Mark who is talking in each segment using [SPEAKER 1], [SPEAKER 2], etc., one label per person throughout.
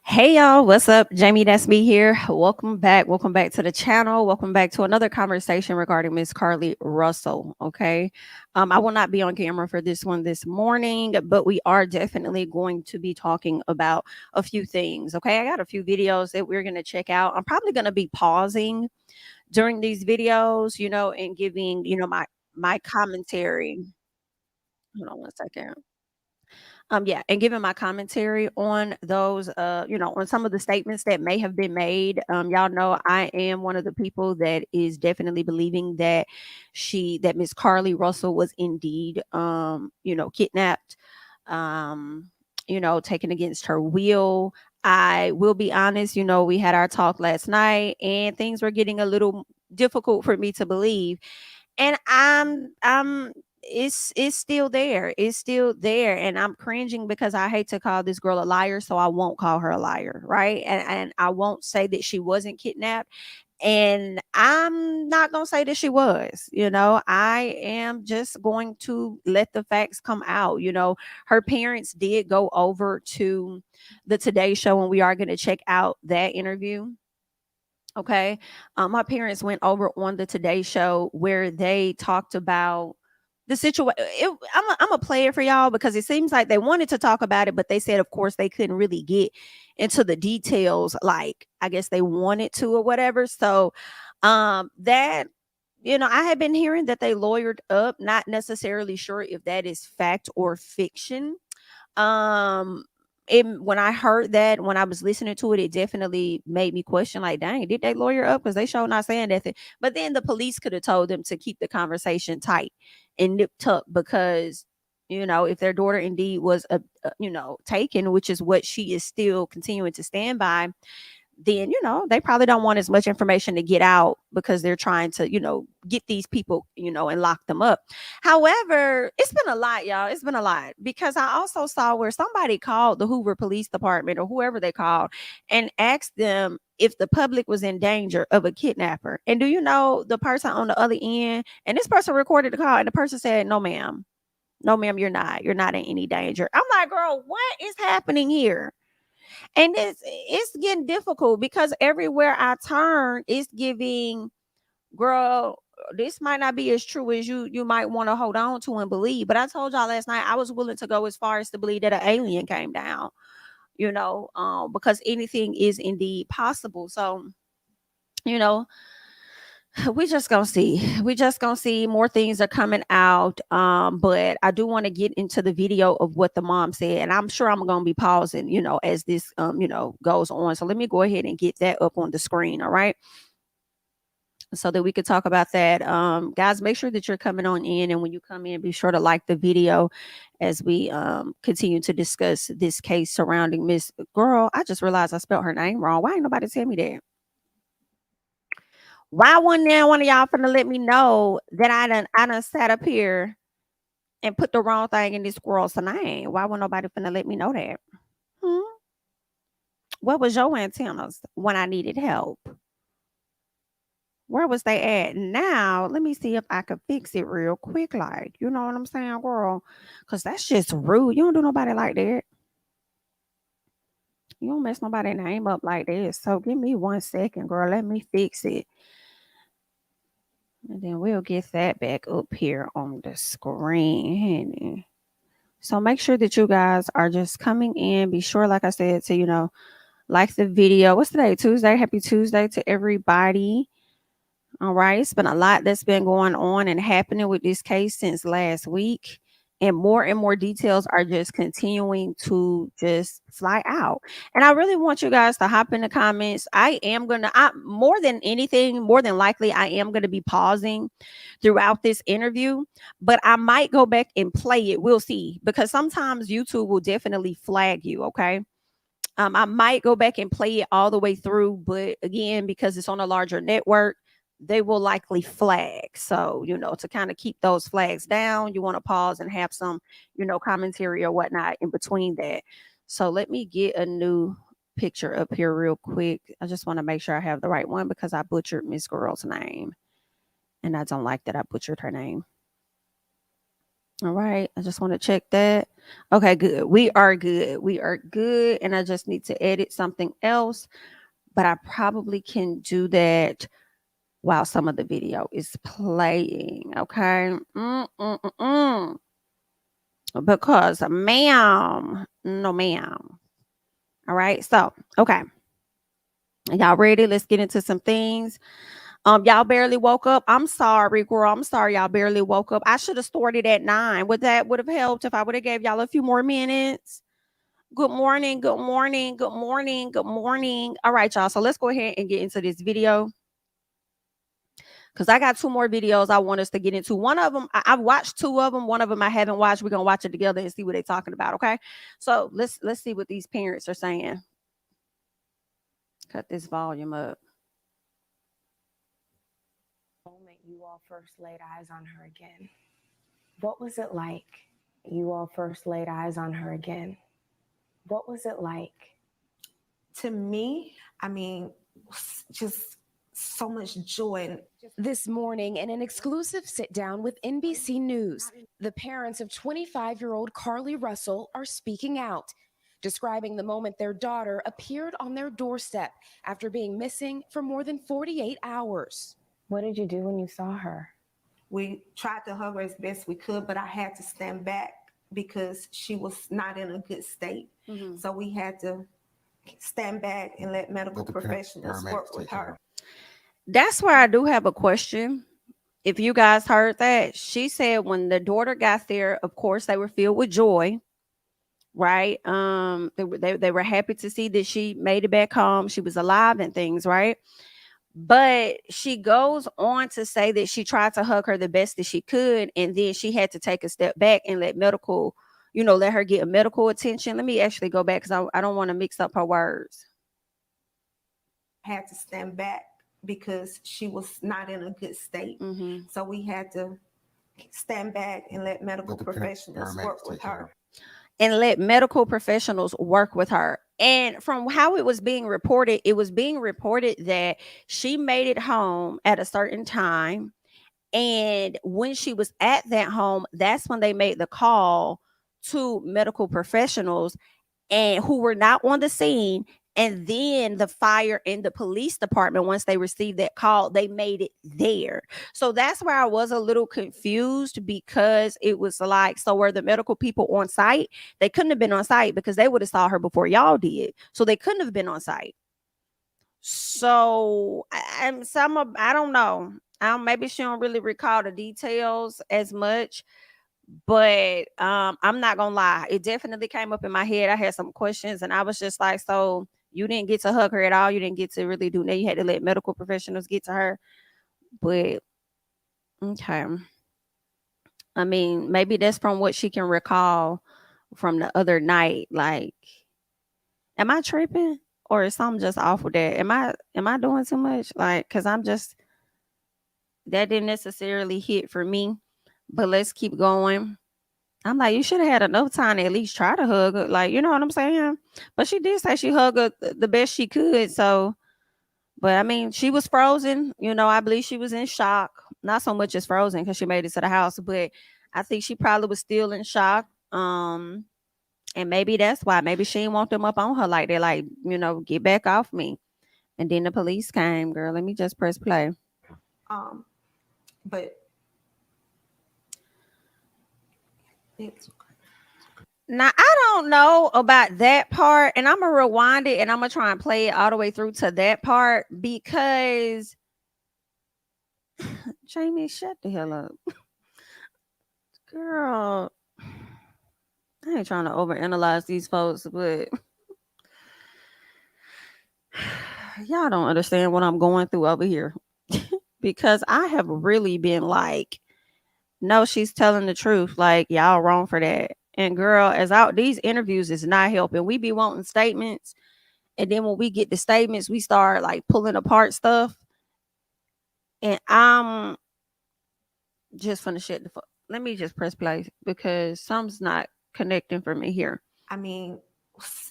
[SPEAKER 1] Hey y'all, what's up? JamiThatsMe here. Welcome back. Welcome back to the channel. Welcome back to another conversation regarding Miss Carlee Russell. Okay. I will not be on camera for this one this morning, but we are definitely going to be talking about a few things. Okay. I got a few videos that we're going to check out. I'm probably going to be pausing during these videos, and giving, my commentary. Hold on one second. Yeah, and giving my commentary on those, on some of the statements that may have been made. Y'all know I am one of the people that is definitely believing that Miss Carlee Russell was indeed, kidnapped, taken against her will. I will be honest, we had our talk last night and things were getting a little difficult for me to believe, and I'm it's still there. It's still there. And I'm cringing because I hate to call this girl a liar. So I won't call her a liar. Right. And I won't say that she wasn't kidnapped. And I'm not going to say that she was. I am just going to let the facts come out. Her parents did go over to the Today Show, and we are going to check out that interview. Okay. My parents went over on the Today Show where they talked about the situation. I'm a play it for y'all because it seems like they wanted to talk about it, but they said, of course, they couldn't really get into the details like I guess they wanted to or whatever. So, that I had been hearing that they lawyered up, not necessarily sure if that is fact or fiction. um when I heard that, when I was listening to it, it definitely made me question, like, dang, did they lawyer up? Because they sure not saying that thing. But then the police could have told them to keep the conversation tight and nipped tucked, because if their daughter indeed was taken, which is what she is still continuing to stand by, then they probably don't want as much information to get out because they're trying to get these people and lock them up. However, it's been a lot, y'all. It's been a lot, because I also saw where somebody called the Hoover Police Department or whoever they called and asked them if the public was in danger of a kidnapper. And do you know the person on the other end, and this person recorded the call, and the person said, no ma'am, no ma'am, you're not in any danger. I'm like, girl, what is happening here? And it's getting difficult because everywhere I turn, it's giving, girl, this might not be as true as you might want to hold on to and believe. But I told y'all last night I was willing to go as far as to believe that an alien came down, because anything is indeed possible. So, you know, we just gonna see more things are coming out. But I do want to get into the video of what the mom said, and I'm sure I'm gonna be pausing as this goes on. So let me go ahead and get that up on the screen, all right, so that we could talk about that. Guys, make sure that you're coming on in, and when you come in, be sure to like the video as we continue to discuss this case surrounding Miss Girl. I just realized I spelled her name wrong. Why ain't nobody tell me that? Why wasn't there one of y'all finna let me know that I done sat up here and put the wrong thing in this girl's name? Why wasn't nobody finna let me know that? Hmm? What was your antennas when I needed help? Where was they at? Now, let me see if I could fix it real quick. Like, you know what I'm saying, girl? Because that's just rude. You don't do nobody like that. You don't mess nobody's name up like this. So give me 1 second, girl. Let me fix it. And then we'll get that back up here on the screen, honey. So make sure that you guys are just coming in. Be sure, like I said, to, like the video. What's today? Tuesday. Happy Tuesday to everybody. All right. It's been a lot that's been going on and happening with this case since last week. And more details are just continuing to just fly out. And I really want you guys to hop in the comments. More than anything, more than likely, I am going to be pausing throughout this interview, but I might go back and play it. We'll see, because sometimes YouTube will definitely flag you. Okay. I might go back and play it all the way through, but again, because it's on a larger network, they will likely flag. So, to kind of keep those flags down, you want to pause and have some, commentary or whatnot in between that. So let me get a new picture up here real quick. I just want to make sure I have the right one because I butchered Miss Girl's name. And I don't like that I butchered her name. All right. I just want to check that. Okay, good. We are good. We are good. And I just need to edit something else, but I probably can do that while some of the video is playing. Okay. Because, ma'am, no, ma'am. All right. So, okay. Y'all ready? Let's get into some things. Y'all barely woke up. I'm sorry, girl. I'm sorry y'all barely woke up. I should have started at 9. Would have helped if I would have gave y'all a few more minutes? Good morning, good morning, good morning, good morning. All right, y'all. So let's go ahead and get into this video. Because I got 2 more videos I want us to get into. One of them, I've watched 2 of them. One of them I haven't watched. We're gonna watch it together and see what they're talking about. Okay. So let's see what these parents are saying. Cut this volume up.
[SPEAKER 2] Moment you all first laid eyes on her again. What was it like? You all first laid eyes on her again. What was it like?
[SPEAKER 3] To me, I mean, just so much joy.
[SPEAKER 2] This morning, in an exclusive sit-down with NBC News, the parents of 25-year-old Carlee Russell are speaking out, describing the moment their daughter appeared on their doorstep after being missing for more than 48 hours. What did you do when you saw her?
[SPEAKER 3] We tried to hug her as best we could, but I had to stand back because she was not in a good state. So we had to stand back and let medical professionals work with her.
[SPEAKER 1] That's where I do have a question. If you guys heard that, she said when the daughter got there, of course they were filled with joy, right? They were happy to see that she made it back home. She was alive and things, right? But she goes on to say that she tried to hug her the best that she could, and then she had to take a step back and let medical, let her get medical attention. Let me actually go back because I don't want to mix up her words.
[SPEAKER 3] Had to stand back because she was not in a good state. So we had to stand back and let medical professionals work with her.
[SPEAKER 1] And let medical professionals work with her. And from how it was being reported that she made it home at a certain time. And when she was at that home, that's when they made the call to medical professionals and who were not on the scene. And then the fire and the police department, once they received that call, they made it there. So that's where I was a little confused, because it was like, so were the medical people on site? They couldn't have been on site because they would have saw her before y'all did. So they couldn't have been on site. So I don't know. Maybe she don't really recall the details as much. But I'm not gonna lie, it definitely came up in my head. I had some questions and I was just like, so you didn't get to hug her at all? You didn't get to really do that? You had to let medical professionals get to her? But okay. I mean, maybe that's from what she can recall from the other night. Like, am I tripping? Or is something just off with that? Am I doing too much? Like, because that didn't necessarily hit for me. But let's keep going. I'm like, you should have had enough time to at least try to hug her. Like, you know what I'm saying? But she did say she hugged her the best she could. So, but I mean, she was frozen. I believe she was in shock. Not so much as frozen because she made it to the house, but I think she probably was still in shock. And maybe that's why. Maybe she didn't want them up on her like that. Like, get back off me. And then the police came. Girl, let me just press play.
[SPEAKER 3] But
[SPEAKER 1] now, I don't know about that part, and I'm going to rewind it and I'm going to try and play it all the way through to that part because Jamie, shut the hell up. Girl, I ain't trying to overanalyze these folks, but y'all don't understand what I'm going through over here because I have really been like, no, she's telling the truth. Like, y'all wrong for that. And girl, these interviews is not helping. We be wanting statements. And then when we get the statements, we start like pulling apart stuff. And I'm just finna shut the fuck. Let me just press play because something's not connecting for me here.
[SPEAKER 3] I mean,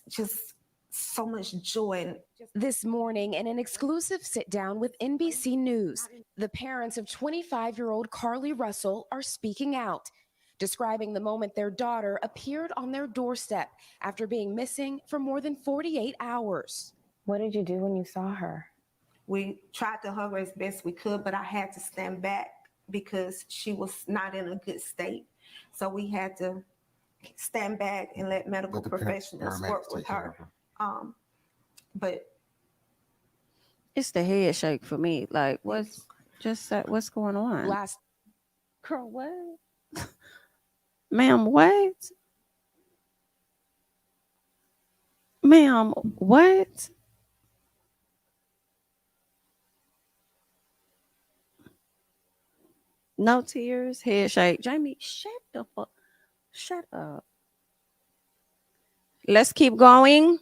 [SPEAKER 3] just so much joy.
[SPEAKER 2] This morning, in an exclusive sit-down with NBC News, the parents of 25-year-old Carlee Russell are speaking out, describing the moment their daughter appeared on their doorstep after being missing for more than 48 hours.
[SPEAKER 4] What did you do when you saw her?
[SPEAKER 3] We tried to hug her as best we could, but I had to stand back because she was not in a good state. So we had to stand back and let medical professionals work with her. But
[SPEAKER 1] it's the head shake for me. Like, what's going on?
[SPEAKER 2] Last
[SPEAKER 1] Girl, what? Ma'am, what? Ma'am, what? No tears, head shake. Jamie, shut up. Let's keep going.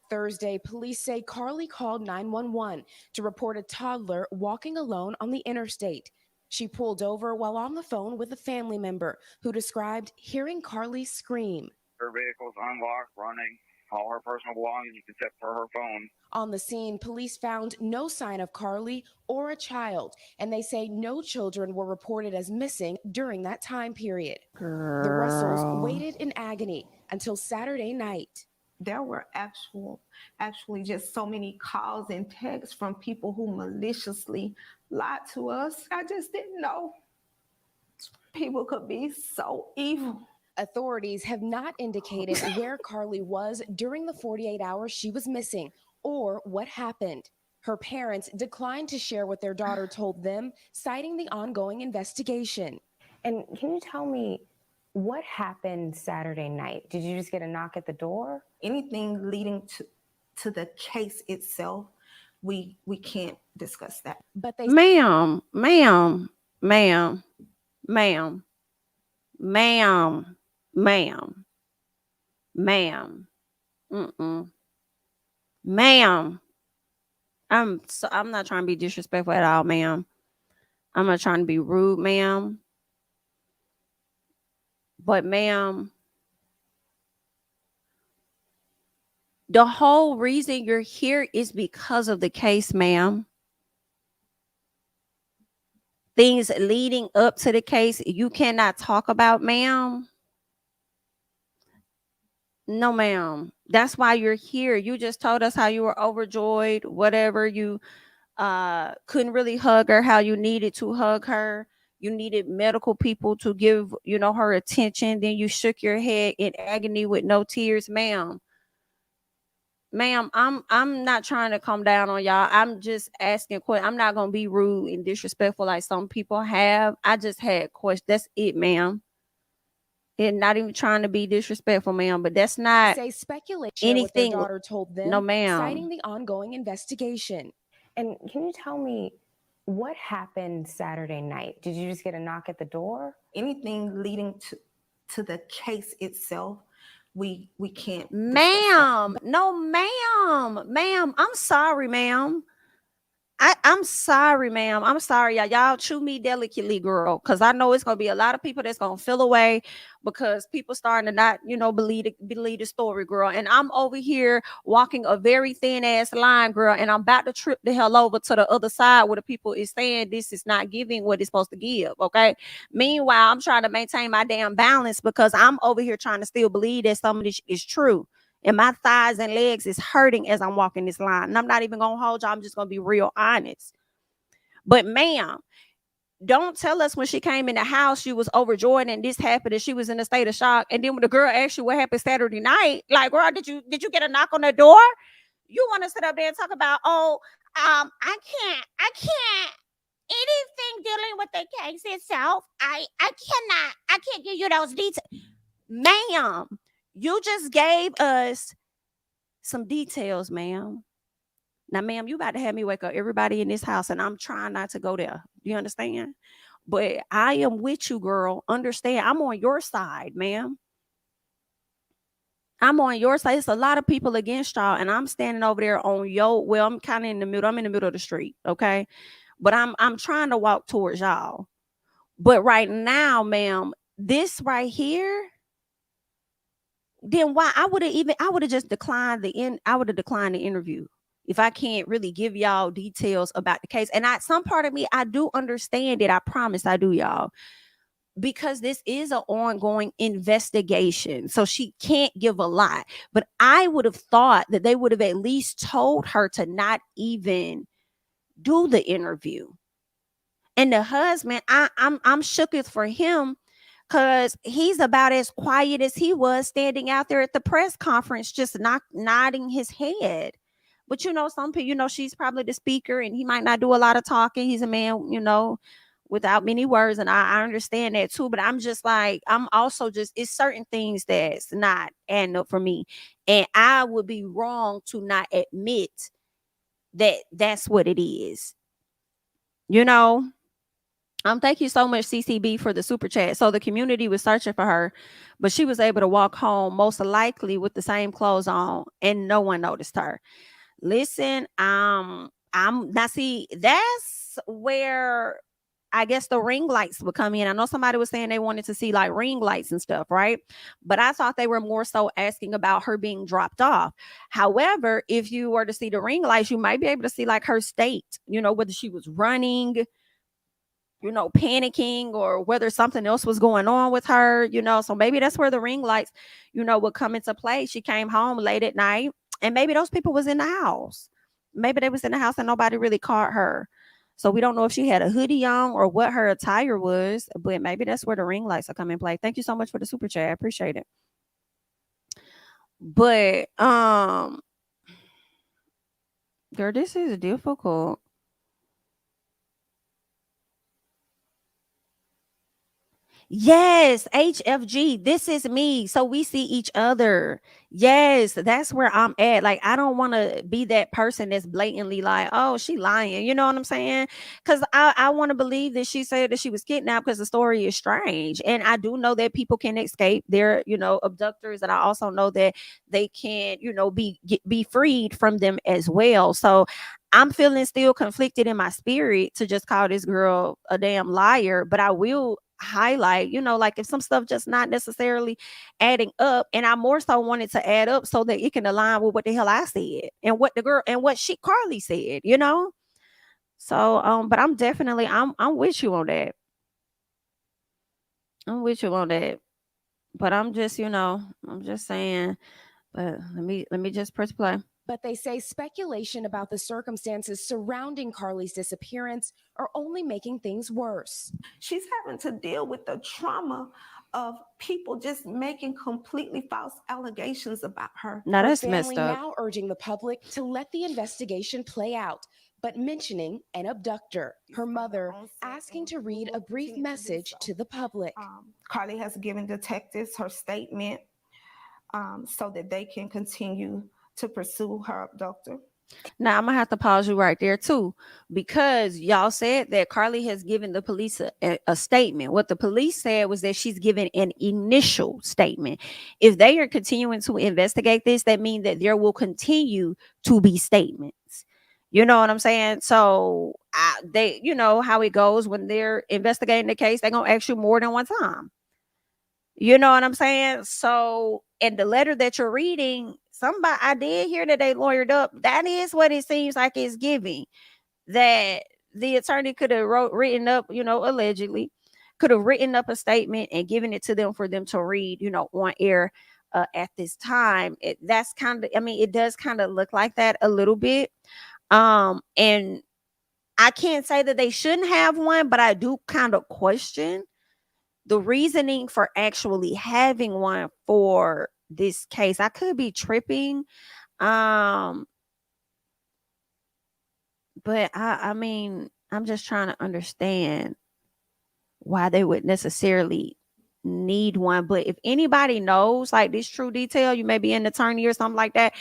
[SPEAKER 2] Thursday, police say Carlee called 911 to report a toddler walking alone on the interstate. She pulled over while on the phone with a family member who described hearing Carlee scream.
[SPEAKER 5] Her vehicle's unlocked, running. All her personal belongings except for her phone.
[SPEAKER 2] On the scene, police found no sign of Carlee or a child, and they say no children were reported as missing during that time period.
[SPEAKER 1] Girl.
[SPEAKER 2] The Russells waited in agony until Saturday night.
[SPEAKER 3] There were actually just so many calls and texts from people who maliciously lied to us. I just didn't know people could be so evil.
[SPEAKER 2] Authorities have not indicated where Carlee was during the 48 hours she was missing or what happened. Her parents declined to share what their daughter told them, citing the ongoing investigation.
[SPEAKER 4] And can you tell me what happened Saturday night? Did you just get a knock at the door?
[SPEAKER 3] Anything leading to the case itself, we can't discuss that.
[SPEAKER 2] But they
[SPEAKER 1] Ma'am. Ma'am. I'm not trying to be disrespectful at all, ma'am. I'm not trying to be rude, ma'am. But ma'am, the whole reason you're here is because of the case, ma'am. Things leading up to the case, you cannot talk about, ma'am. No, ma'am. That's why you're here. You just told us how you were overjoyed, whatever. You couldn't really hug her how you needed to hug her. You needed medical people to give, her attention. Then you shook your head in agony with no tears, ma'am. Ma'am, I'm not trying to come down on y'all. I'm just asking questions. I'm not gonna be rude and disrespectful like some people have. I just had questions. That's it, ma'am. And not even trying to be disrespectful, ma'am, but that's not
[SPEAKER 2] say speculation
[SPEAKER 1] anything.
[SPEAKER 2] What their daughter told them,
[SPEAKER 1] No, ma'am.
[SPEAKER 2] citing the ongoing investigation.
[SPEAKER 4] And can you tell me what happened Saturday night? Did you just get a knock at the door?
[SPEAKER 3] Anything leading to the case itself, we can't.
[SPEAKER 1] Ma'am, no, ma'am, I'm sorry, ma'am. I'm sorry, ma'am. I'm sorry, y'all. Y'all chew me delicately, girl, because I know it's gonna be a lot of people that's gonna feel away because people starting to not, believe the story, girl. And I'm over here walking a very thin ass line, girl, and I'm about to trip the hell over to the other side where the people is saying this is not giving what it's supposed to give. Okay. Meanwhile, I'm trying to maintain my damn balance because I'm over here trying to still believe that some of this is true. And my thighs and legs is hurting as I'm walking this line. And I'm not even going to hold y'all. I'm just going to be real honest. But ma'am, don't tell us when she came in the house, she was overjoyed and this happened and she was in a state of shock. And then when the girl asked you what happened Saturday night, like, girl, did you get a knock on the door? You want to sit up there and talk about, I can't anything dealing with the case itself. I can't give you those details. Ma'am, you just gave us some details, ma'am. Now, ma'am, you about to have me wake up everybody in this house, and I'm trying not to go there. You understand? But I am with you, girl. Understand? I'm on your side, ma'am. I'm on your side. It's a lot of people against y'all, and I'm standing over there on I'm kind of in the middle. I'm in the middle of the street, okay? But I'm trying to walk towards y'all. But right now, ma'am, this right here, then why I would have just declined the interview if I can't really give y'all details about the case. And some part of me, I do understand it. I promise I do, y'all, because this is an ongoing investigation. So she can't give a lot. But I would have thought that they would have at least told her to not even do the interview. And the husband, I'm shooketh for him, because he's about as quiet as he was standing out there at the press conference, just nodding his head. But some people, she's probably the speaker and he might not do a lot of talking. He's a man, without many words. And I understand that too. But I'm just like, I'm also just, it's certain things that's not adding up for me. And I would be wrong to not admit that that's what it is. Thank you so much, CCB, for the super chat. So the community was searching for her, but she was able to walk home most likely with the same clothes on, and no one noticed her. Listen, I'm now see, that's where I guess the ring lights would come in. I know somebody was saying they wanted to see like ring lights and stuff, right? But I thought they were more so asking about her being dropped off. However, if you were to see the ring lights, you might be able to see like her state, whether she was running, panicking, or whether something else was going on with her, so maybe that's where the ring lights, would come into play. She came home late at night, and maybe those people was in the house. Maybe they was in the house and nobody really caught her. So we don't know if she had a hoodie on or what her attire was, but maybe that's where the ring lights will come in play. Thank you so much for the super chat. I appreciate it. But girl, this is difficult. Yes, HFG. This is me. So we see each other. Yes, that's where I'm at. Like, I don't want to be that person that's blatantly like, oh, she lying. You know what I'm saying? Because I want to believe that she said that she was kidnapped, because the story is strange. And I do know that people can escape their, abductors. And I also know that they can, be freed from them as well. So I'm feeling still conflicted in my spirit to just call this girl a damn liar. But I will highlight, like if some stuff just not necessarily adding up, and I more so wanted to add up so that it can align with what the hell I said and what the girl and what Carlee said, so but I'm definitely I'm with you on that. I'm with you on that. But I'm just, I'm just saying, but let me just press play.
[SPEAKER 2] But they say speculation about the circumstances surrounding Carlee's disappearance are only making things worse.
[SPEAKER 3] She's having to deal with the trauma of people just making completely false allegations about her.
[SPEAKER 1] Now that's
[SPEAKER 2] Her
[SPEAKER 1] messed
[SPEAKER 2] family
[SPEAKER 1] up.
[SPEAKER 2] now urging the public to let the investigation play out, but mentioning an abductor. Her mother asking to read a brief message to the public.
[SPEAKER 3] Carlee has given detectives her statement so that they can continue to pursue her abductor.
[SPEAKER 1] Now I'm gonna have to pause you right there too, because y'all said that Carlee has given the police a statement. What the police said was that she's given an initial statement. If they are continuing to investigate this, that means that there will continue to be statements. You know what I'm saying? So they, how it goes when they're investigating the case, they're gonna ask you more than one time. You know what I'm saying? So, and the letter that you're reading, somebody, I did hear that they lawyered up. That is what it seems like it's giving. That the attorney could have written up, allegedly, could have written up a statement and given it to them for them to read, on air at this time. That's kind of, it does kind of look like that a little bit. And I can't say that they shouldn't have one, but I do kind of question the reasoning for actually having one for this case. I could be tripping. But I'm just trying to understand why they would necessarily need one. But if anybody knows like this true detail, you may be an attorney or something like that,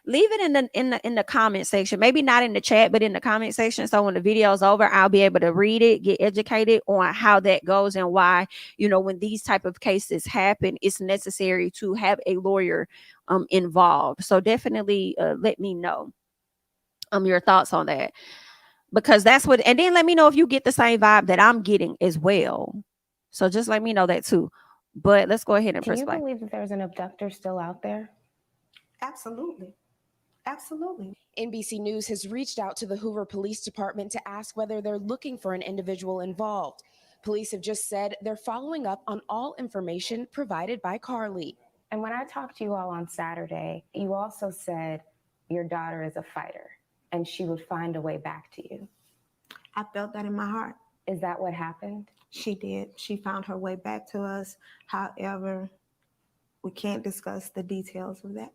[SPEAKER 1] leave it in the comment section. Maybe not in the chat, but in the comment section, so when the video is over, I'll be able to read it, get educated on how that goes, and why, when these type of cases happen, it's necessary to have a lawyer involved. So definitely let me know your thoughts on that, because that's what, and then let me know if you get the same vibe that I'm getting as well. So just let me know that too. But let's go ahead and press play.
[SPEAKER 4] Can you believe that there's an abductor still out there?
[SPEAKER 3] Absolutely. Absolutely.
[SPEAKER 2] NBC News has reached out to the Hoover Police Department to ask whether they're looking for an individual involved. Police have just said they're following up on all information provided by Carlee.
[SPEAKER 4] And when I talked to you all on Saturday, you also said your daughter is a fighter and she would find a way back to you.
[SPEAKER 3] I felt that in my heart.
[SPEAKER 4] Is that what happened?
[SPEAKER 3] She did. She found her way back to us. However, we can't discuss the details of that.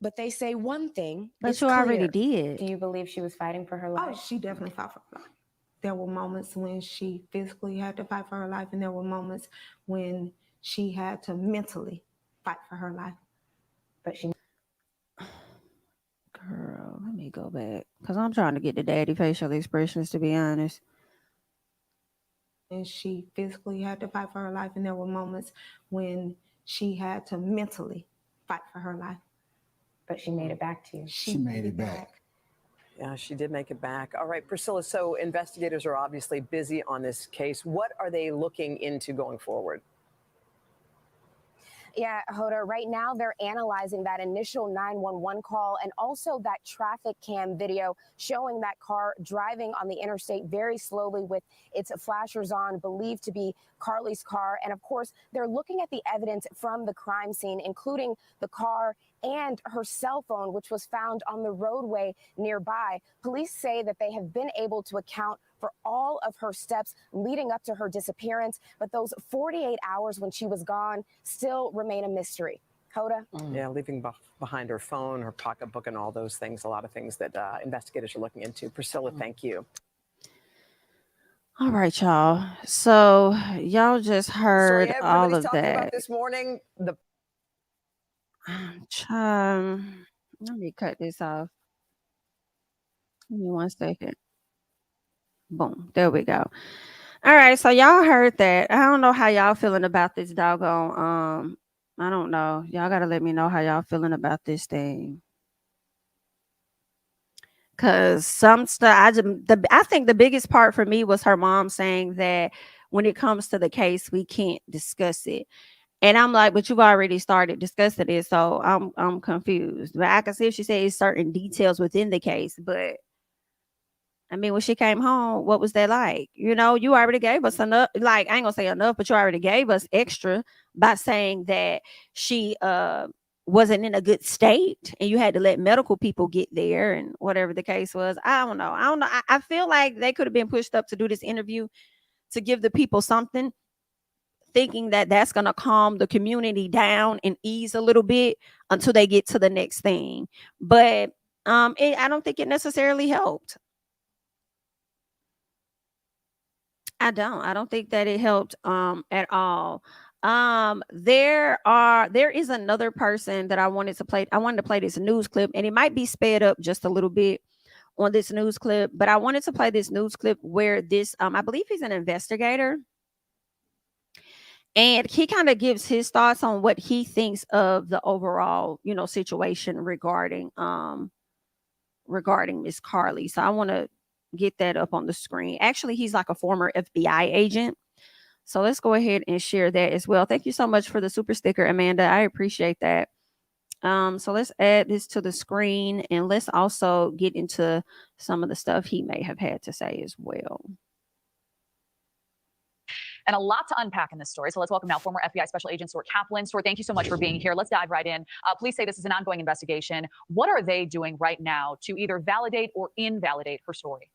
[SPEAKER 2] But they say one thing
[SPEAKER 1] But
[SPEAKER 2] is
[SPEAKER 1] you already
[SPEAKER 2] clear.
[SPEAKER 1] did.
[SPEAKER 4] Do you believe she was fighting for her life?
[SPEAKER 3] Oh, she definitely fought for her life. There were moments when she physically had to fight for her life, and there were moments when she had to mentally fight for her life.
[SPEAKER 4] But she...
[SPEAKER 1] Girl, let me go back. Because I'm trying to get the daddy facial expressions, to be honest.
[SPEAKER 3] And she physically had to fight for her life, and there were moments when she had to mentally fight for her life.
[SPEAKER 4] But she made it back to you.
[SPEAKER 3] She made it back.
[SPEAKER 6] Yeah, she did make it back. All right, Priscilla, so investigators are obviously busy on this case. What are they looking into going forward?
[SPEAKER 2] Yeah, Hoda, right now they're analyzing that initial 911 call and also that traffic cam video showing that car driving on the interstate very slowly with its flashers on, believed to be Carlee's car. And of course, they're looking at the evidence from the crime scene, including the car and her cell phone, which was found on the roadway nearby. Police say that they have been able to account for all of her steps leading up to her disappearance, but those 48 hours when she was gone still remain a mystery. Hoda?
[SPEAKER 6] Yeah, leaving behind her phone, her pocketbook, and all those things, a lot of things that investigators are looking into. Priscilla, thank you.
[SPEAKER 1] All right, y'all. So y'all just heard all
[SPEAKER 6] everybody's
[SPEAKER 1] of
[SPEAKER 6] talking
[SPEAKER 1] that.
[SPEAKER 6] about this morning.
[SPEAKER 1] Let me cut this off. Give me 1 second. Boom. There we go. All right. So y'all heard that. I don't know how y'all feeling about this doggone. I don't know. Y'all gotta let me know how y'all feeling about this thing. Cause some stuff I think the biggest part for me was her mom saying that when it comes to the case, we can't discuss it. And I'm like, but you've already started discussing it, so I'm confused. But I can see if she says certain details within the case, but I mean, when she came home, what was that like? You know, you already gave us enough. Like, I ain't gonna say enough, but you already gave us extra by saying that she wasn't in a good state, and you had to let medical people get there, and whatever the case was. I don't know. I feel like they could have been pushed up to do this interview to give the people something, thinking that that's going to calm the community down and ease a little bit until they get to the next thing. But I don't think it necessarily helped. I don't think that it helped at all. There is another person that I wanted to play. I wanted to play this news clip, and it might be sped up just a little bit on this news clip, but I wanted to play this news clip where this I believe he's an investigator. And he kind of gives his thoughts on what he thinks of the overall, situation regarding Miss Carlee. So I want to get that up on the screen. Actually, he's like a former FBI agent. So let's go ahead and share that as well. Thank you so much for the super sticker, Amanda. I appreciate that. So let's add this to the screen, and let's also get into some of the stuff he may have had to say as well.
[SPEAKER 7] And a lot to unpack in this story. So let's welcome now former FBI Special Agent Stuart Kaplan. Stuart, thank you so much for being here. Let's dive right in. Police say this is an ongoing investigation. What are they doing right now to either validate or invalidate her story?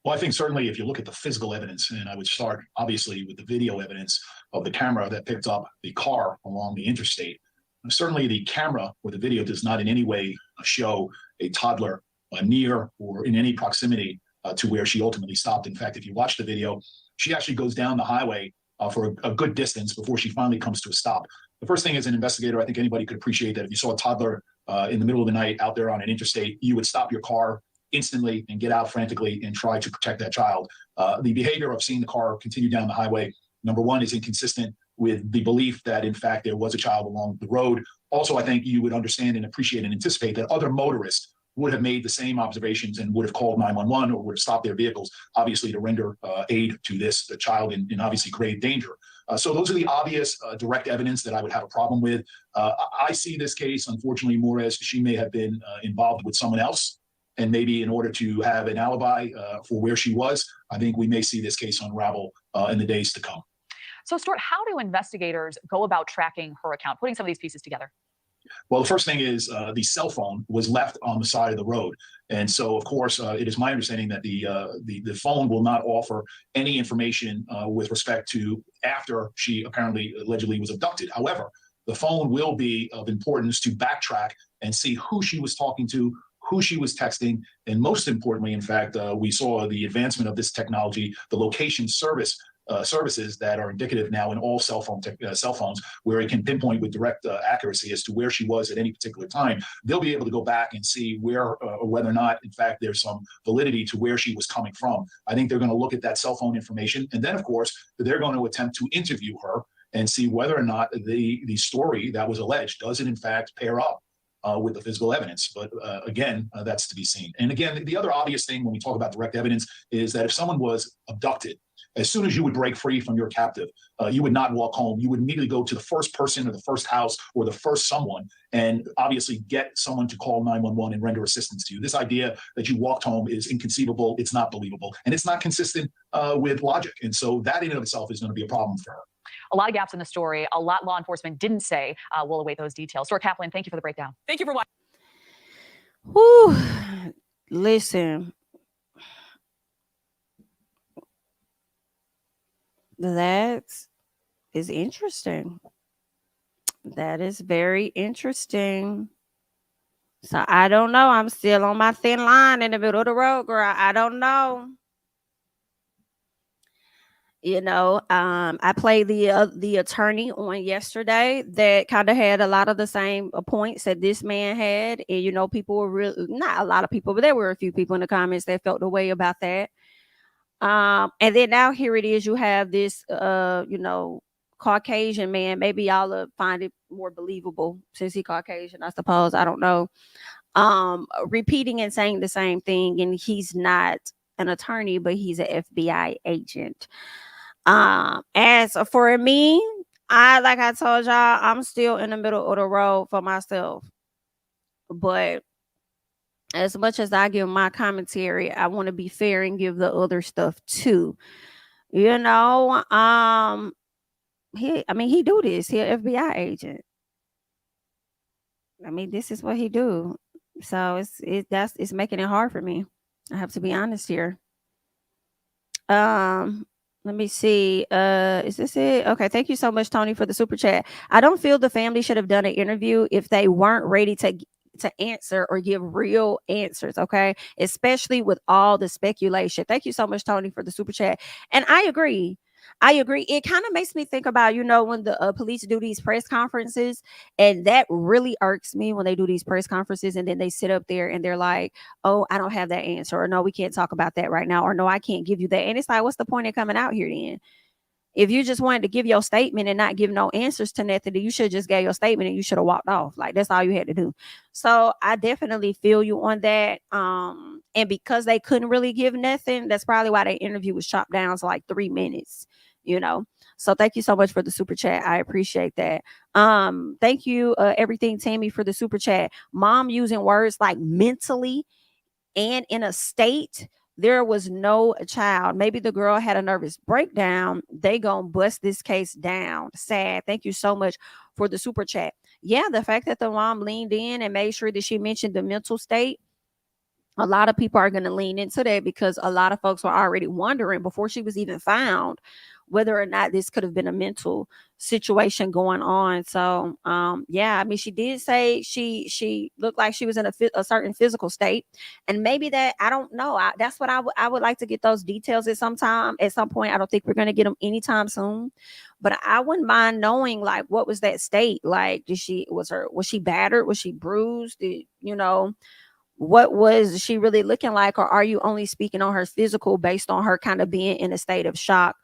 [SPEAKER 8] Well, I think certainly if you look at the physical evidence, and I would start obviously with the video evidence of the camera that picked up the car along the interstate. Certainly the camera or the video does not in any way show a toddler near or in any proximity to where she ultimately stopped. In fact, if you watch the video, she actually goes down the highway for a good distance before she finally comes to a stop. The first thing as an investigator, I think anybody could appreciate that if you saw a toddler in the middle of the night out there on an interstate, you would stop your car instantly and get out frantically and try to protect that child. The behavior of seeing the car continue down the highway, number one, is inconsistent with the belief that, in fact, there was a child along the road. Also, I think you would understand and appreciate and anticipate that other motorists would have made the same observations and would have called 911 or would have stopped their vehicles, obviously to render aid to the child in obviously grave danger. So those are the obvious direct evidence that I would have a problem with. I see this case, unfortunately, more as she may have been involved with someone else. And maybe in order to have an alibi for where she was, I think we may see this case unravel in the days to come.
[SPEAKER 7] So, Stuart, how do investigators go about tracking her account, putting some of these pieces together?
[SPEAKER 8] Well, the first thing is the cell phone was left on the side of the road. And so, of course, it is my understanding that the phone will not offer any information with respect to after she apparently allegedly was abducted. However, the phone will be of importance to backtrack and see who she was talking to, who she was texting, and most importantly, in fact, we saw the advancement of this technology, the location services that are indicative now in all cell phones, where it can pinpoint with direct accuracy as to where she was at any particular time. They'll be able to go back and see where or whether or not, in fact, there's some validity to where she was coming from. I think they're going to look at that cell phone information, and then, of course, they're going to attempt to interview her and see whether or not the story that was alleged does it in fact pair up with the physical evidence. But again, that's to be seen. And again, the other obvious thing when we talk about direct evidence is that if someone was abducted, as soon as you would break free from your captive, you would not walk home. You would immediately go to the first person or the first house or the first someone and obviously get someone to call 911 and render assistance to you. This idea that you walked home is inconceivable. It's not believable. And it's not consistent with logic. And so that in and of itself is going to be a problem for her.
[SPEAKER 7] A lot of gaps in the story, a lot law enforcement didn't say. We'll await those details. Stuart Kaplan, thank you for the breakdown.
[SPEAKER 6] Thank you for watching.
[SPEAKER 1] Whew. Listen, that is interesting. That is very interesting. So I don't know. I'm still on my thin line in the middle of the road, girl. I don't know. You know, I played the attorney on yesterday that kind of had a lot of the same points that this man had, and you know, people were really, not a lot of people, but there were a few people in the comments that felt the way about that. And then now here it is, you have this, you know, Caucasian man. Maybe y'all will find it more believable since he Caucasian, I suppose. I don't know. Repeating and saying the same thing, and he's not an attorney, but he's an FBI agent. As for me, like I told y'all, I'm still in the middle of the road for myself. But as much as I give my commentary, I want to be fair and give the other stuff too. You know, he do this. He an FBI agent. I mean, this is what he do. So it's making it hard for me. I have to be honest here. Let me see. Is this it? Okay. Thank you so much, Tony, for the super chat. I don't feel the family should have done an interview if they weren't ready to answer or give real answers. Okay. Especially with all the speculation. Thank you so much, Tony, for the super chat. And I agree. It kind of makes me think about, you know, when the police do these press conferences, and that really irks me when they do these press conferences and then they sit up there and they're like, oh, I don't have that answer, or no, we can't talk about that right now, or no, I can't give you that. And it's like, what's the point of coming out here then? If you just wanted to give your statement and not give no answers to nothing, then you should just gave your statement and you should have walked off. Like, that's all you had to do. So I definitely feel you on that. And because they couldn't really give nothing, that's probably why their interview was chopped down to like 3 minutes, you know. So thank you so much for the super chat. I appreciate that. Thank you, everything Tammy, for the super chat. Mom using words like mentally and in a state. There was no child. Maybe the girl had a nervous breakdown. They gonna bust this case down. Sad. Thank you so much for the super chat. Yeah, the fact that the mom leaned in and made sure that she mentioned the mental state, a lot of people are going to lean into that, because a lot of folks were already wondering before she was even found whether or not this could have been a mental situation going on. So, yeah, I mean, she did say she looked like she was in a certain physical state, and maybe that, I don't know. That's what I would like to get those details at some point. I don't think we're going to get them anytime soon, but I wouldn't mind knowing, like, what was that state? Like, was she battered? Was she bruised? You know, what was she really looking like? Or are you only speaking on her physical based on her kind of being in a state of shock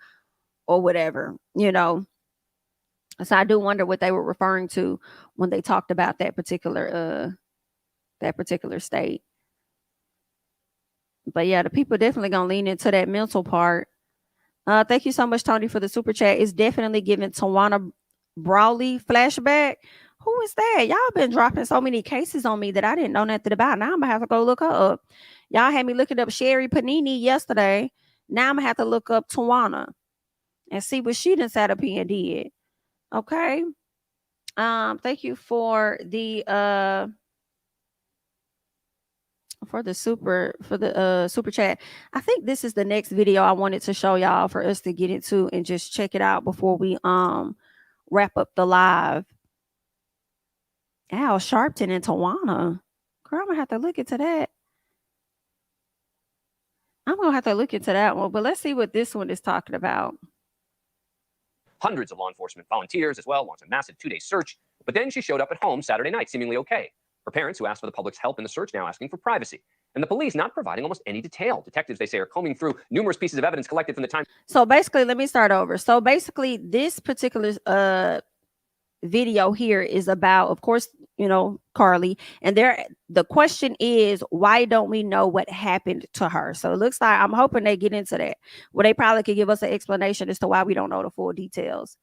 [SPEAKER 1] or whatever, you know? So I do wonder what they were referring to when they talked about that particular state. But yeah, the people definitely gonna lean into that mental part. Thank you so much, Tony, for the super chat. It's definitely giving Tawana Brawley flashback. Who is that? Y'all been dropping so many cases on me that I didn't know nothing about. Now I'm gonna have to go look her up. Y'all had me looking up Sherry Panini yesterday. Now I'm gonna have to look up Tawana and see what she done sat up here and did. Okay. Thank you for the super chat. I think this is the next video I wanted to show y'all for us to get into and just check it out before we wrap up the live. Al Sharpton and Tawana. Girl, I'm gonna have to look into that. I'm gonna have to look into that one, but let's see what this one is talking about.
[SPEAKER 9] Hundreds of law enforcement volunteers as well launched a massive 2-day search, but then she showed up at home Saturday night, seemingly okay. Her parents, who asked for the public's help in the search, now asking for privacy. And the police not providing almost any detail. Detectives, they say, are combing through numerous pieces of evidence collected from the time.
[SPEAKER 1] So basically, let me start over. So basically, this particular video here is about, of course, you know, Carlee. And the question is, why don't we know what happened to her? So it looks like, I'm hoping they get into that. Well, they probably could give us an explanation as to why we don't know the full details.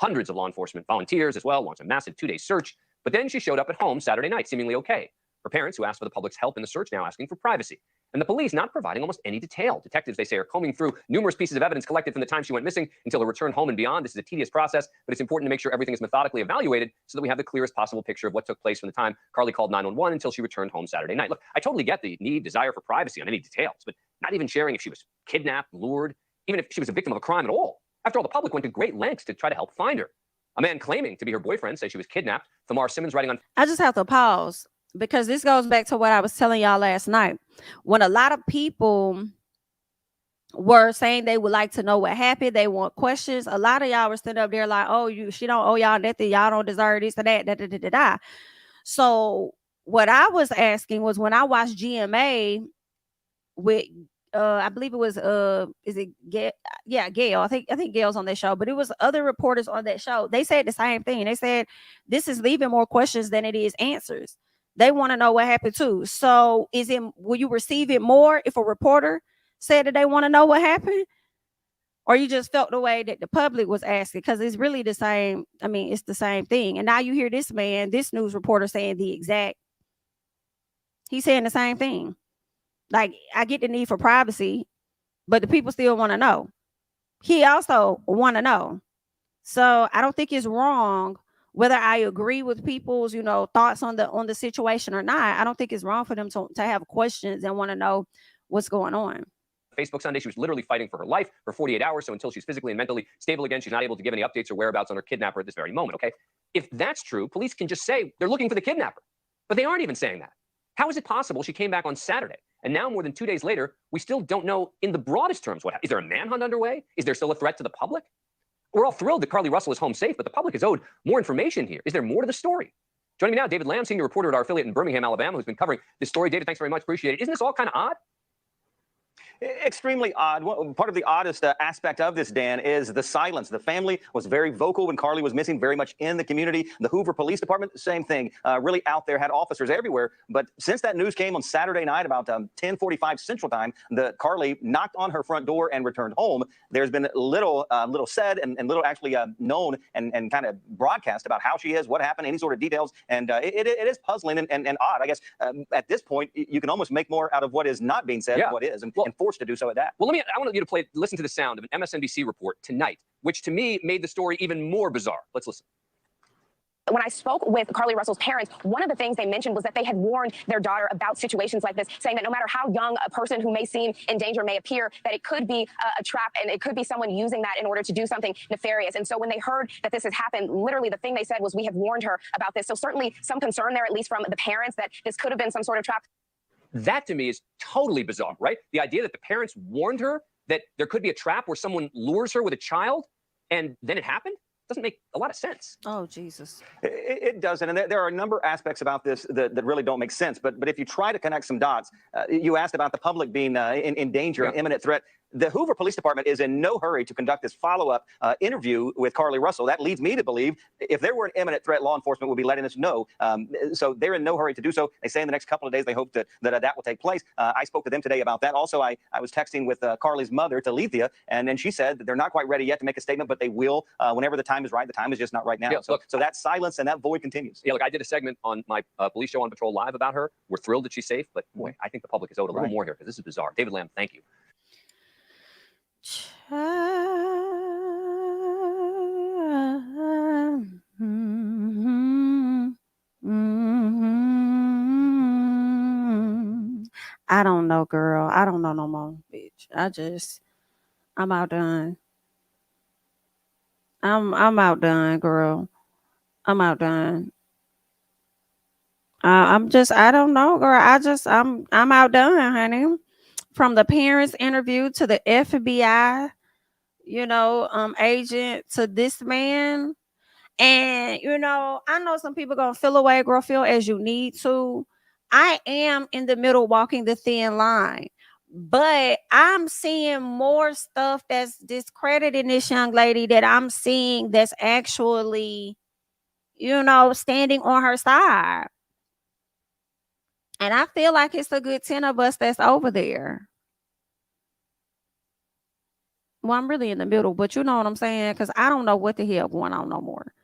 [SPEAKER 9] Hundreds of law enforcement volunteers as well launched a massive 2-day search, but then she showed up at home Saturday night, seemingly okay. Her parents, who asked for the public's help in the search, now asking for privacy. And the police not providing almost any detail. Detectives, they say, are combing through numerous pieces of evidence collected from the time she went missing until her return home and beyond. This is a tedious process, but it's important to make sure everything is methodically evaluated so that we have the clearest possible picture of what took place from the time Carlee called 911 until she returned home Saturday night. Look, I totally get the desire for privacy on any details, but not even sharing if she was kidnapped, lured, even if she was a victim of a crime at all. After all, the public went to great lengths to try to help find her. A man claiming to be her boyfriend says she was kidnapped. Thamar Simmons writing on...
[SPEAKER 1] I just have to pause because this goes back to what I was telling y'all last night. When a lot of people were saying they would like to know what happened, they want questions, a lot of y'all were standing up there like, oh, she don't owe y'all nothing, y'all don't deserve this or that, So what I was asking was, when I watched GMA with I believe it was is it Gail? Yeah, Gail. I think Gail's on that show, but it was other reporters on that show. They said the same thing. They said this is leaving more questions than it is answers. They want to know what happened too. So will you receive it more if a reporter said that they want to know what happened? Or you just felt the way that the public was asking? Because it's really the same. I mean, it's the same thing. And now you hear this man, this news reporter saying he's saying the same thing. Like, I get the need for privacy, but the people still want to know. He also want to know. So I don't think it's wrong, whether I agree with people's, thoughts on the situation or not. I don't think it's wrong for them to have questions and want to know what's going on.
[SPEAKER 9] Facebook Sunday, she was literally fighting for her life for 48 hours. So until she's physically and mentally stable again, she's not able to give any updates or whereabouts on her kidnapper at this very moment. Okay. If that's true, police can just say they're looking for the kidnapper, but they aren't even saying that. How is it possible she came back on Saturday? And now, more than 2 days later, we still don't know in the broadest terms what happened. Is there a manhunt underway? Is there still a threat to the public? We're all thrilled that Carlee Russell is home safe, but the public is owed more information here. Is there more to the story? Joining me now, David Lamb, senior reporter at our affiliate in Birmingham, Alabama, who's been covering this story. David, thanks very much. Appreciate it. Isn't this all kind of odd?
[SPEAKER 10] Extremely odd. Part of the oddest aspect of this, Dan, is the silence. The family was very vocal when Carlee was missing, very much in the community. The Hoover Police Department, same thing, really out there, had officers everywhere. But since that news came on Saturday night about 10:45 Central Time, that Carlee knocked on her front door and returned home, there's been little said and little actually known and kind of broadcast about how she is, what happened, any sort of details. And it is puzzling and odd. I guess at this point, you can almost make more out of what is not being said than what is, and forced to do so at that.
[SPEAKER 9] Well, I want you to listen to the sound of an MSNBC report tonight, which to me made the story even more bizarre. Let's listen.
[SPEAKER 11] When I spoke with Carlee Russell's parents, one of the things they mentioned was that they had warned their daughter about situations like this, saying that no matter how young a person who may seem in danger may appear, that it could be a trap and it could be someone using that in order to do something nefarious. And so when they heard that this has happened, literally the thing they said was, we have warned her about this. So certainly some concern there, at least from the parents, that this could have been some sort of trap.
[SPEAKER 9] That to me is totally bizarre, right? The idea that the parents warned her that there could be a trap where someone lures her with a child and then it happened doesn't make a lot of sense.
[SPEAKER 1] Oh, Jesus.
[SPEAKER 10] It doesn't. And there are a number of aspects about this that really don't make sense. But if you try to connect some dots, you asked about the public being in danger, an imminent threat. the Hoover Police Department is in no hurry to conduct this follow-up interview with Carlee Russell. That leads me to believe if there were an imminent threat, law enforcement would be letting us know. So they're in no hurry to do so. They say in the next couple of days they hope that will take place. I spoke to them today about that. Also, I was texting with Carlee's mother, Talithia, and then she said that they're not quite ready yet to make a statement, but they will whenever the time is right. The time is just not right now.
[SPEAKER 9] Yeah,
[SPEAKER 10] so that silence and that void continues.
[SPEAKER 9] Yeah, look, I did a segment on my police show on Patrol Live about her. We're thrilled that she's safe, but boy, I think the public is owed a little more here because this is bizarre. David Lamb, thank you.
[SPEAKER 1] I don't know, girl. I don't know no more, bitch. I'm outdone. I'm outdone, girl. I'm outdone. I don't know, girl. I'm outdone, honey. From the parents interview to the FBI, agent to this man. And I know some people gonna feel away, girl. Feel as you need to. I am in the middle walking the thin line. But I'm seeing more stuff that's discrediting this young lady that I'm seeing that's actually, standing on her side. And I feel like it's a good 10 of us that's over there. Well, I'm really in the middle, but you know what I'm saying? Because I don't know what the hell going on no more.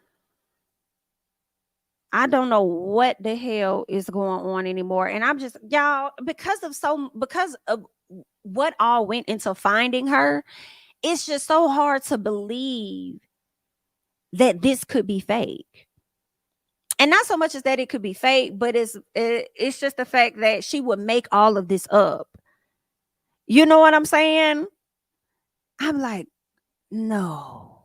[SPEAKER 1] I don't know what the hell is going on anymore. And I'm just, y'all, because of what all went into finding her, it's just so hard to believe that this could be fake. And not so much as that it could be fake, but it's just the fact that she would make all of this up. You know what I'm saying? I'm like, no.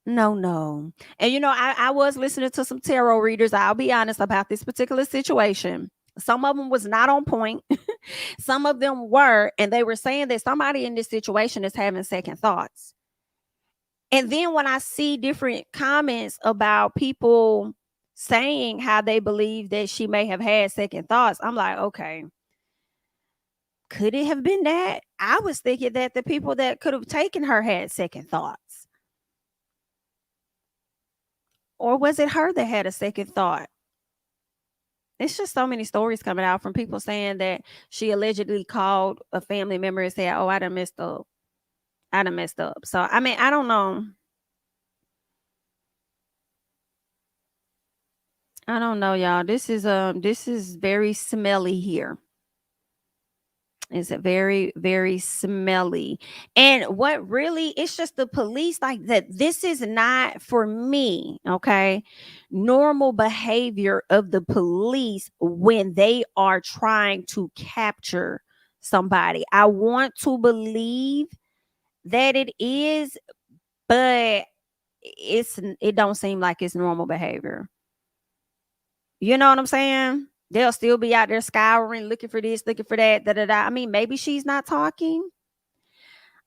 [SPEAKER 1] And I was listening to some tarot readers. I'll be honest about this particular situation. Some of them was not on point. Some of them were, and they were saying that somebody in this situation is having second thoughts. And then when I see different comments about people saying how they believe that she may have had second thoughts, I'm like, okay, could it have been that? I was thinking that the people that could have taken her had second thoughts. Or was it her that had a second thought? It's just so many stories coming out from people saying that she allegedly called a family member and said, oh, I done messed up. So, I mean, I don't know. I don't know, y'all. This is very smelly here. It's very, very smelly. And what really, it's just the police like that. This is not for me, okay? Normal behavior of the police when they are trying to capture somebody. I want to believe that it is, but it don't seem like it's normal behavior. You know what I'm saying? They'll still be out there scouring, looking for this, looking for that, I mean, maybe she's not talking.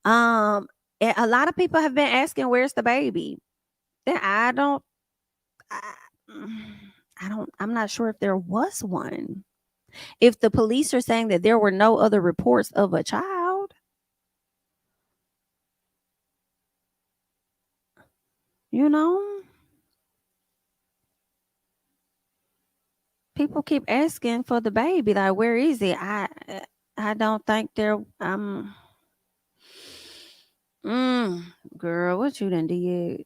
[SPEAKER 1] A lot of people have been asking, where's the baby? And I'm not sure if there was one. If the police are saying that there were no other reports of a child, people keep asking for the baby. Like, where is it? I don't think there. Girl, what you done did?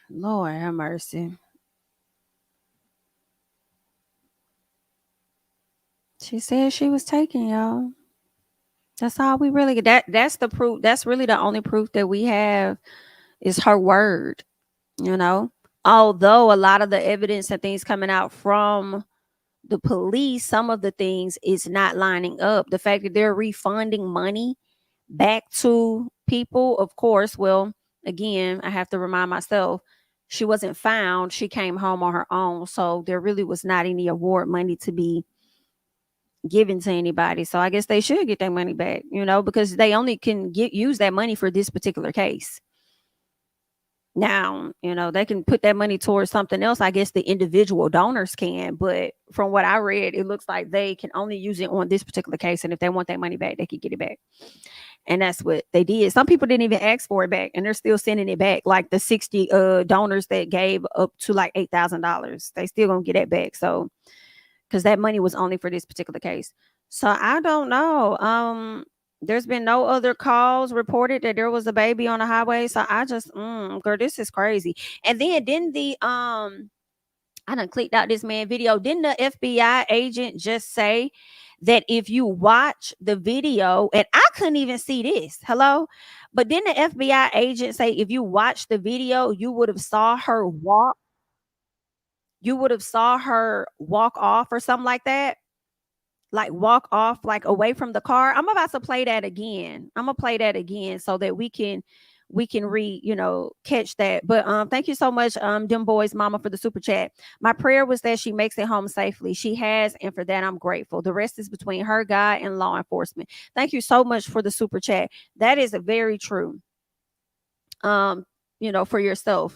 [SPEAKER 1] Lord have mercy. She said she was taken, y'all. That's all we really get. That's the proof. That's really the only proof that we have is her word. Although a lot of the evidence and things coming out from the police, some of the things is not lining up. The fact that they're refunding money back to people, of course. Well, again, I have to remind myself, she wasn't found. She came home on her own. So there really was not any award money to be given to anybody. So I guess they should get their money back, because they only can use that money for this particular case. Now, they can put that money towards something else. I guess the individual donors can, but from what I read, it looks like they can only use it on this particular case. And if they want that money back, they can get it back. And that's what they did. Some people didn't even ask for it back, and they're still sending it back. Like the 60 donors that gave up to like $8,000, they still gonna get that back. So, because that money was only for this particular case. So I don't know. There's been no other calls reported that there was a baby on the highway. So I just, girl, this is crazy. And then didn't I done clicked out this man video. Didn't the FBI agent just say that if you watch the video, and I couldn't even see this, hello, but didn't the FBI agent say if you watch the video, you would have saw her walk off or something like that? Like walk off, like away from the car. I'm about to play that again. I'm gonna play that again so that we can catch that. But thank you so much, Dem Boys Mama, for the super chat. My prayer was that she makes it home safely. She has, and for that I'm grateful. The rest is between her, God, and law enforcement. Thank you so much for the super chat. That is very true. For yourself.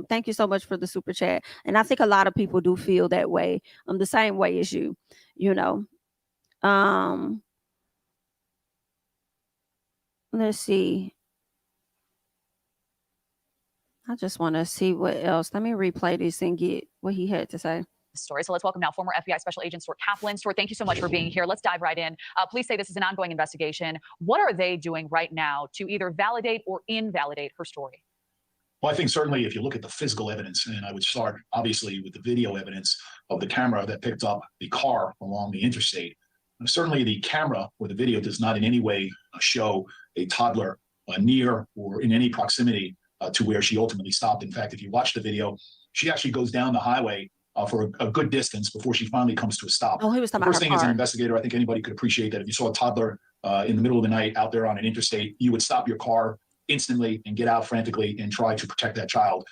[SPEAKER 1] Thank you so much for the super chat. And I think a lot of people do feel that way, the same way as you. Let's see. I just want to see what else. Let me replay this and get what he had to say.
[SPEAKER 7] Story. So let's welcome now former FBI Special Agent Stuart Kaplan. Stuart, thank you so much for being here. Let's dive right in. Police say this is an ongoing investigation. What are they doing right now to either validate or invalidate her story?
[SPEAKER 8] Well, I think certainly if you look at the physical evidence, and I would start obviously with the video evidence of the camera that picked up the car along the interstate. Certainly the camera or the video does not in any way show a toddler near or in any proximity to where she ultimately stopped. In fact, if you watch the video, she actually goes down the highway for a good distance before she finally comes to a stop.
[SPEAKER 1] Oh, he was talking about her
[SPEAKER 8] First thing, as an investigator, I think anybody could appreciate that if you saw a toddler in the middle of the night out there on an interstate, you would stop your car instantly and get out frantically and try to protect that child.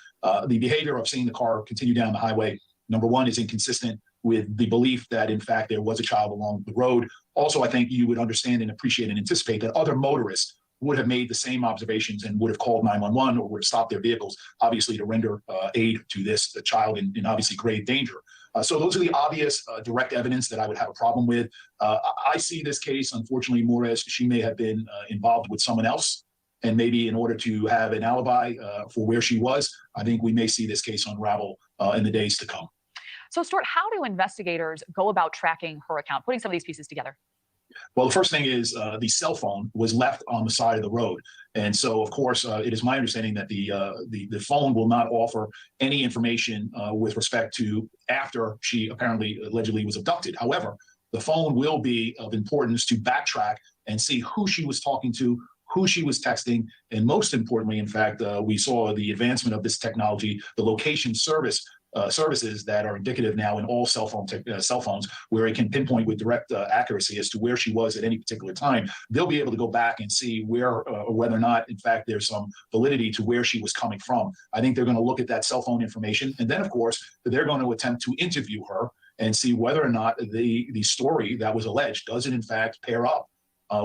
[SPEAKER 8] The behavior of seeing the car continue down the highway, number one, is inconsistent with the belief that, in fact, there was a child along the road. Also, I think you would understand and appreciate and anticipate that other motorists would have made the same observations and would have called 911 or would have stopped their vehicles, obviously, to render aid to the child in obviously grave danger. So those are the obvious direct evidence that I would have a problem with. I see this case, unfortunately, more as she may have been involved with someone else. And maybe in order to have an alibi for where she was, I think we may see this case unravel in the days to come.
[SPEAKER 7] So, Stuart, how do investigators go about tracking her account, putting some of these pieces together?
[SPEAKER 8] Well, the first thing is the cell phone was left on the side of the road. And so, of course, it is my understanding that the phone will not offer any information with respect to after she apparently allegedly was abducted. However, the phone will be of importance to backtrack and see who she was talking to, who she was texting, and most importantly, in fact, we saw the advancement of this technology, the location services that are indicative now in all cell phones, where it can pinpoint with direct accuracy as to where she was at any particular time. They'll be able to go back and see where or whether or not, in fact, there's some validity to where she was coming from. I think they're going to look at that cell phone information, and then, of course, they're going to attempt to interview her and see whether or not the story that was alleged does it, in fact, pair up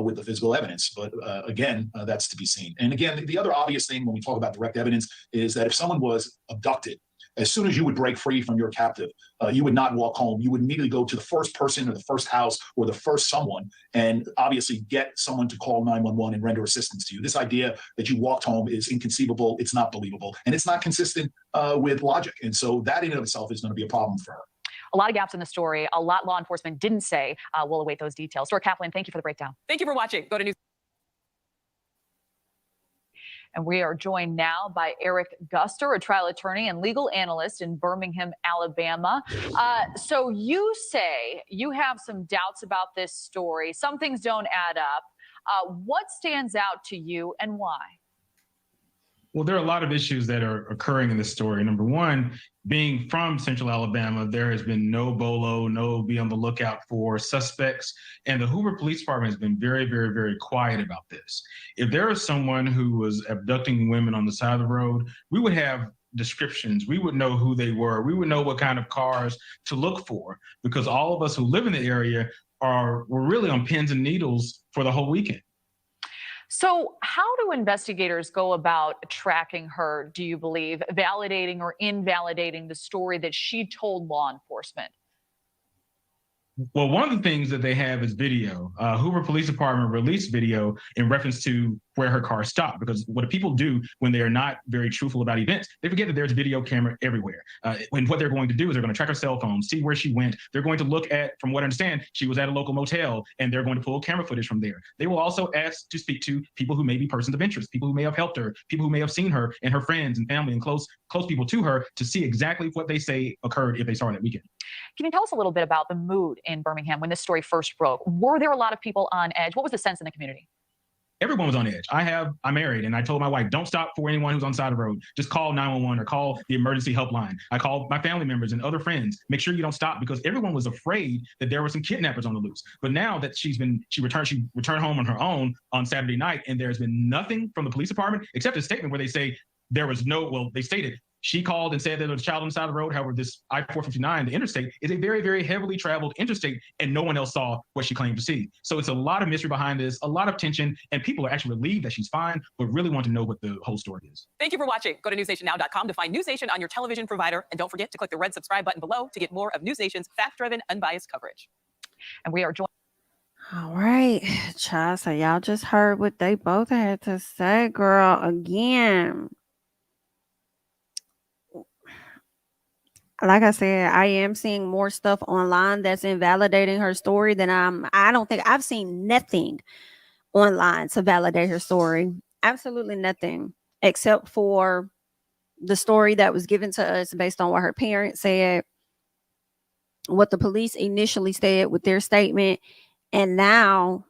[SPEAKER 8] with the physical evidence. But again, that's to be seen. And again, the other obvious thing when we talk about direct evidence is that if someone was abducted, as soon as you would break free from your captive, you would not walk home. You would immediately go to the first person or the first house or the first someone and obviously get someone to call 911 and render assistance to you. This idea that you walked home is inconceivable. It's not believable. And it's not consistent with logic. And so that in and of itself is going to be a problem for her.
[SPEAKER 7] A lot of gaps in the story. A lot law enforcement didn't say. We'll await those details. Stuart Kaplan, thank you for the breakdown.
[SPEAKER 12] Thank you for watching. Go to News.
[SPEAKER 7] And we are joined now by Eric Guster, a trial attorney and legal analyst in Birmingham, Alabama. So you say you have some doubts about this story. Some things don't add up. What stands out to you and why?
[SPEAKER 13] Well, there are a lot of issues that are occurring in this story. Number one, being from Central Alabama, there has been no BOLO, no be on the lookout for suspects. And the Hoover Police Department has been very, very, very quiet about this. If there is someone who was abducting women on the side of the road, we would have descriptions. We would know who they were. We would know what kind of cars to look for, because all of us who live in the area were really on pins and needles for the whole weekend.
[SPEAKER 7] So how do investigators go about tracking her, do you believe, validating or invalidating the story that she told law enforcement?
[SPEAKER 13] Well, one of the things that they have is video. Hoover Police Department released video in reference to where her car stopped, because what people do when they are not very truthful about events, they forget that there's video camera everywhere. And what they're going to do is they're going to track her cell phone, see where she went. They're going to look at, from what I understand, she was at a local motel, and they're going to pull camera footage from there. They will also ask to speak to people who may be persons of interest, people who may have helped her, people who may have seen her, and her friends and family and close people to her, to see exactly what they say occurred if they saw her that weekend.
[SPEAKER 7] Can you tell us a little bit about the mood in Birmingham when this story first broke? Were there a lot of people on edge? What was the sense in the community?
[SPEAKER 13] Everyone was on edge. I'm married, and I told my wife, don't stop for anyone who's on the side of the road. Just call 911 or call the emergency helpline. I called my family members and other friends. Make sure you don't stop, because everyone was afraid that there were some kidnappers on the loose. But now that she returned home on her own on Saturday night, and there's been nothing from the police department except a statement where they say they stated she called and said there was a child on the side of the road. However, this I-459, the interstate, is a very, very heavily traveled interstate, and no one else saw what she claimed to see. So it's a lot of mystery behind this, a lot of tension, and people are actually relieved that she's fine, but really want to know what the whole story is.
[SPEAKER 12] Thank you for watching. Go to newsnationnow.com to find News Nation on your television provider, and don't forget to click the red subscribe button below to get more of News Nation's fact-driven, unbiased coverage.
[SPEAKER 7] And we are joined.
[SPEAKER 1] All right, child. So y'all just heard what they both had to say, girl. Again, like I said, I am seeing more stuff online that's invalidating her story than I don't think I've seen nothing online to validate her story. Absolutely nothing, except for the story that was given to us based on what her parents said, what the police initially said with their statement, and now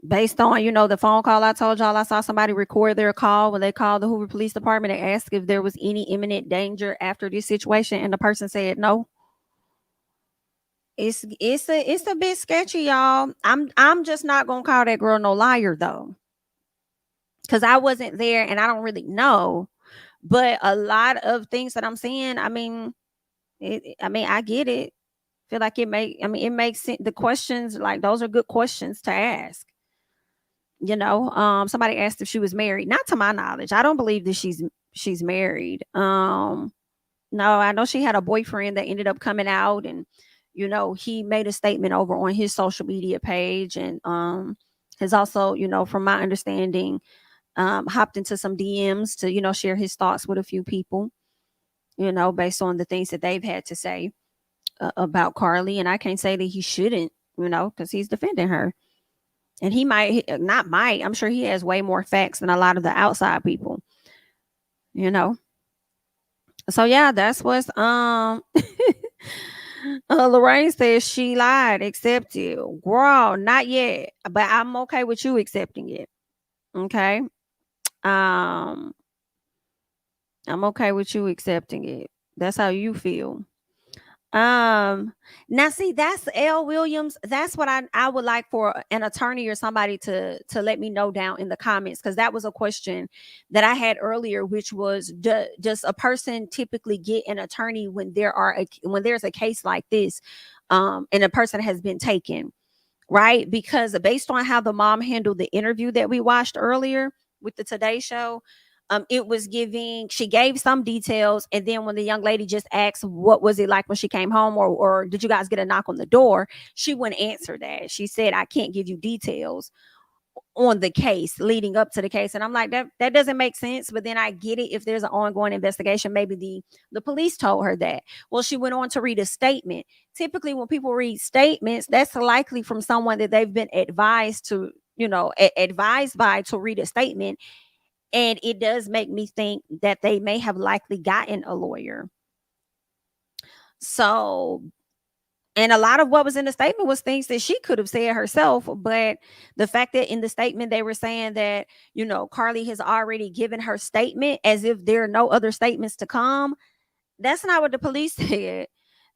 [SPEAKER 1] based on, the phone call I told y'all, I saw somebody record their call when they called the Hoover Police Department and asked if there was any imminent danger after this situation, and the person said no. It's a bit sketchy, y'all. I'm just not gonna call that girl no liar though, because I wasn't there and I don't really know. But a lot of things that I'm seeing, I get it. Feel like it makes sense. The questions, like, those are good questions to ask. Somebody asked if she was married. Not to my knowledge. I don't believe that she's married. No, I know she had a boyfriend that ended up coming out, and he made a statement over on his social media page, and has also, from my understanding, hopped into some DMs to share his thoughts with a few people, based on the things that they've had to say about Carlee. And I can't say that he shouldn't, because he's defending her. And he I'm sure he has way more facts than a lot of the outside people, So yeah, that's what's Lorraine says she lied, accept it. Girl, not yet, but I'm okay with you accepting it. Okay. I'm okay with you accepting it. That's how you feel. Now see, that's L. Williams. That's what I would like for an attorney or somebody to let me know down in the comments, because that was a question that I had earlier, which was, does a person typically get an attorney when there's a case like this, and a person has been taken, right? Because based on how the mom handled the interview that we watched earlier with the Today Show, it was she gave some details, and then when the young lady just asked what was it like when she came home, or did you guys get a knock on the door, she wouldn't answer that. She said, I can't give you details on the case leading up to the case. And I'm like, that doesn't make sense. But then I get it, if there's an ongoing investigation, maybe the police told her that. Well, she went on to read a statement. Typically when people read statements, that's likely from someone that they've been advised to, advised by to read a statement. And it does make me think that they may have likely gotten a lawyer. So, and a lot of what was in the statement was things that she could have said herself. But the fact that in the statement they were saying that, Carlee has already given her statement as if there are no other statements to come, that's not what the police said.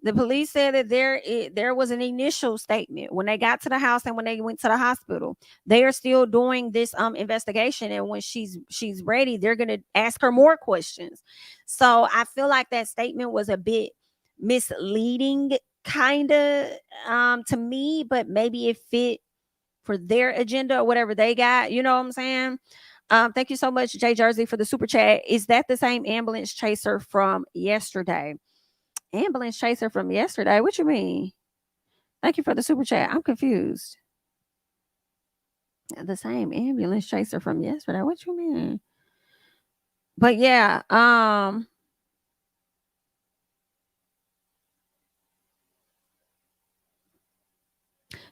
[SPEAKER 1] The police said that there was an initial statement when they got to the house and when they went to the hospital. They are still doing this investigation, and when she's ready, they're going to ask her more questions. So I feel like that statement was a bit misleading, kind of, to me, but maybe it fit for their agenda or whatever they got. You know what I'm saying? Thank you so much, Jay Jersey, for the super chat. Is that the same ambulance chaser from yesterday? Ambulance chaser from yesterday? What you mean? Thank you for the super chat. I'm confused. The same ambulance chaser from yesterday? What you mean? But yeah,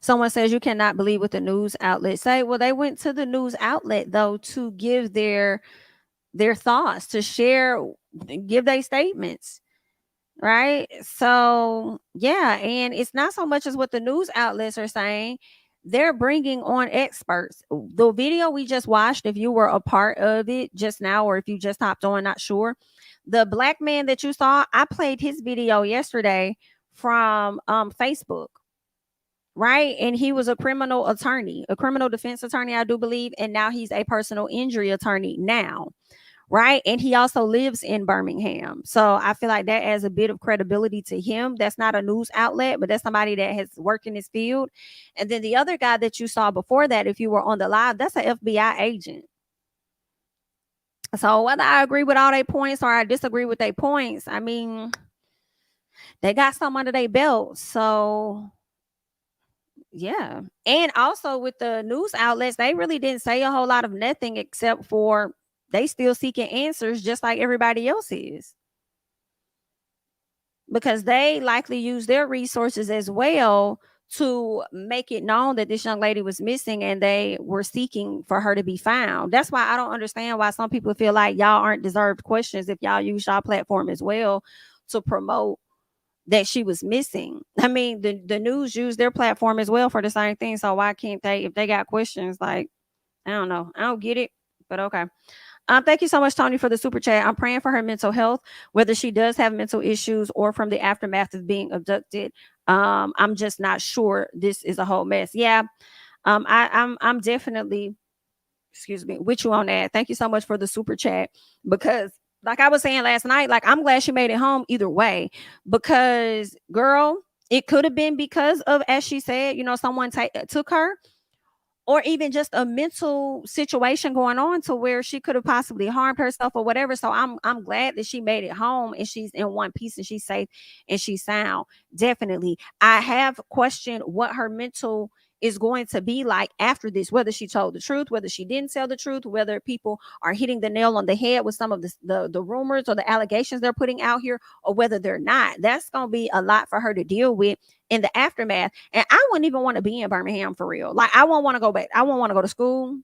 [SPEAKER 1] someone says you cannot believe what the news outlet say. Well, they went to the news outlet though to give their thoughts, to share, give their statements, right? So yeah, and it's not so much as what the news outlets are saying. They're bringing on experts. The video we just watched, if you were a part of it just now, or if you just hopped on, not sure, the black man that you saw, I played his video yesterday from Facebook, right? And he was a criminal attorney, a criminal defense attorney, I do believe, and now he's a personal injury attorney now, right? And he also lives in Birmingham. So I feel like that adds a bit of credibility to him. That's not a news outlet, but that's somebody that has worked in this field. And then the other guy that you saw before that, if you were on the live, that's an FBI agent. So whether I agree with all their points or I disagree with their points, I mean, they got some under their belt. So yeah. And also with the news outlets, they really didn't say a whole lot of nothing except for they still seeking answers just like everybody else is. Because they likely use their resources as well to make it known that this young lady was missing and they were seeking for her to be found. That's why I don't understand why some people feel like y'all aren't deserved questions if y'all use y'all platform as well to promote that she was missing. I mean, the news use their platform as well for the same thing. So why can't they, if they got questions, like, I don't know. I don't get it, but okay. Thank you so much, Tony, for the super chat. I'm praying for her mental health, whether she does have mental issues or from the aftermath of being abducted. I'm just not sure. This is a whole mess. Yeah. I'm definitely, excuse me, with you on that. Thank you so much for the super chat, because like I was saying last night, like I'm glad she made it home either way, because girl, it could have been because of, as she said, you know, someone took her, or even just a mental situation going on to where she could have possibly harmed herself or whatever. So I'm glad that she made it home and she's in one piece and she's safe and she's sound. Definitely. I have questioned what her mental is going to be like after this, whether she told the truth, whether she didn't tell the truth, whether people are hitting the nail on the head with some of the rumors or the allegations they're putting out here, or whether they're not. That's going to be a lot for her to deal with in the aftermath. And I wouldn't even want to be in Birmingham for real. Like, I won't want to go back. I won't want to go to school.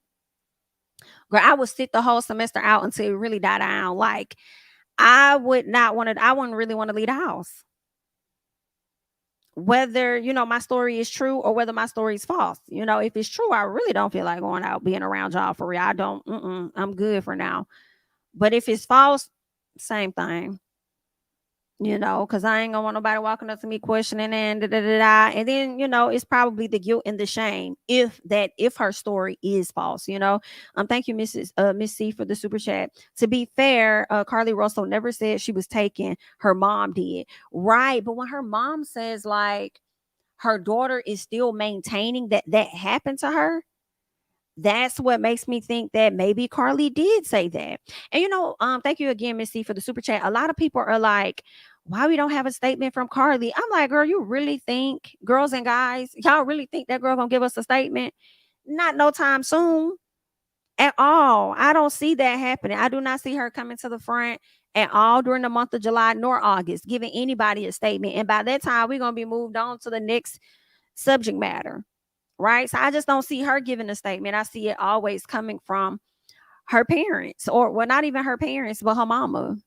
[SPEAKER 1] Girl, I would sit the whole semester out until it really died down. Like, I wouldn't really want to leave the house. Whether, you know, my story is true or whether my story is false. You know, if it's true, I really don't feel like going out being around y'all for real. I don't, I'm good for now. But if it's false, same thing. You know, because I ain't gonna want nobody walking up to me questioning and and then, you know, it's probably the guilt and the shame if her story is false, you know. Thank you, Miss C, for the super chat. To be fair, Carlee Russell never said she was taken. Her mom did, right? But when her mom says like her daughter is still maintaining that happened to her, that's what makes me think that maybe Carlee did say that. And you know, thank you again, Miss C, for the super chat. A lot of people are like, why we don't have a statement from Carlee? I'm like, girl, you really think, girls and guys, y'all really think that girl gonna give us a statement? Not no time soon at all. I don't see that happening. I do not see her coming to the front at all during the month of July nor August, giving anybody a statement. And by that time, we're gonna be moved on to the next subject matter. Right. So I just don't see her giving a statement. I see it always coming from her parents, or well, not even her parents, but her mama.